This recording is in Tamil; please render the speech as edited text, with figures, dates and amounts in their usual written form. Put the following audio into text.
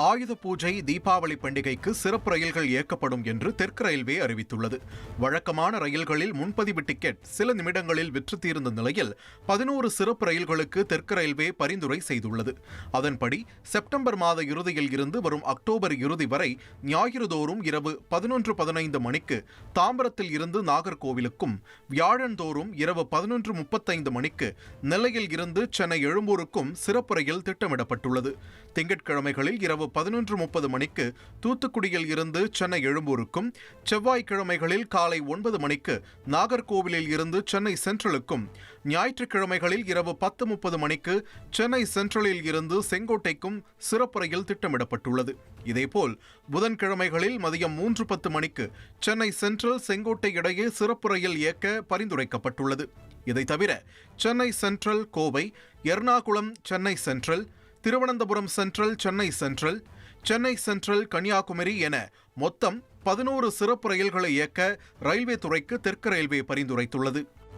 ஆயுத பூஜை, தீபாவளி பண்டிகைக்கு சிறப்பு ரயில்கள் இயக்கப்படும் என்று தெற்கு ரயில்வே அறிவித்துள்ளது. வழக்கமான ரயில்களில் முன்பதிவு டிக்கெட் சில நிமிடங்களில் விற்று தீர்ந்த நிலையில் 11 சிறப்பு ரயில்களுக்கு தெற்கு ரயில்வே பரிந்துரை செய்துள்ளது. அதன்படி செப்டம்பர் மாத இறுதியில் இருந்து வரும் அக்டோபர் இறுதி வரை ஞாயிறுதோறும் இரவு 11:15 மணிக்கு தாம்பரத்தில் இருந்து நாகர்கோவிலுக்கும், வியாழந்தோறும் இரவு 11:35 மணிக்கு நெல்லையில் இருந்து சென்னை எழும்பூருக்கும் சிறப்பு ரயில் திட்டமிடப்பட்டுள்ளது. திங்கட்கிழமைகளில் இரவு 11:30 மணிக்கு தூத்துக்குடியில் இருந்து சென்னை எழும்பூருக்கும், செவ்வாய்க்கிழமைகளில் காலை 9 மணிக்கு நாகர்கோவிலில் இருந்து சென்னை சென்ட்ரலுக்கும், ஞாயிற்றுக்கிழமைகளில் இரவு 10:30 மணிக்கு சென்னை சென்ட்ரலில் இருந்து செங்கோட்டைக்கும் சிறப்பு ரயில் திட்டமிடப்பட்டுள்ளது. இதேபோல் புதன்கிழமைகளில் மதியம் 3:10 மணிக்கு சென்னை சென்ட்ரல், செங்கோட்டை இடையே சிறப்பு ரயில் இயக்க பரிந்துரைக்கப்பட்டுள்ளது. இதை தவிர Chennai central Kovai, Ernakulam Chennai central, Thiruvananthapuram central Chennai central, Chennai central Kanniyakumari என மொத்தம் 11 சிறப்பு ரயில்களை இயக்க ரயில்வே துறைக்கு தெற்கு ரயில்வே பரிந்துரைத்துள்ளது.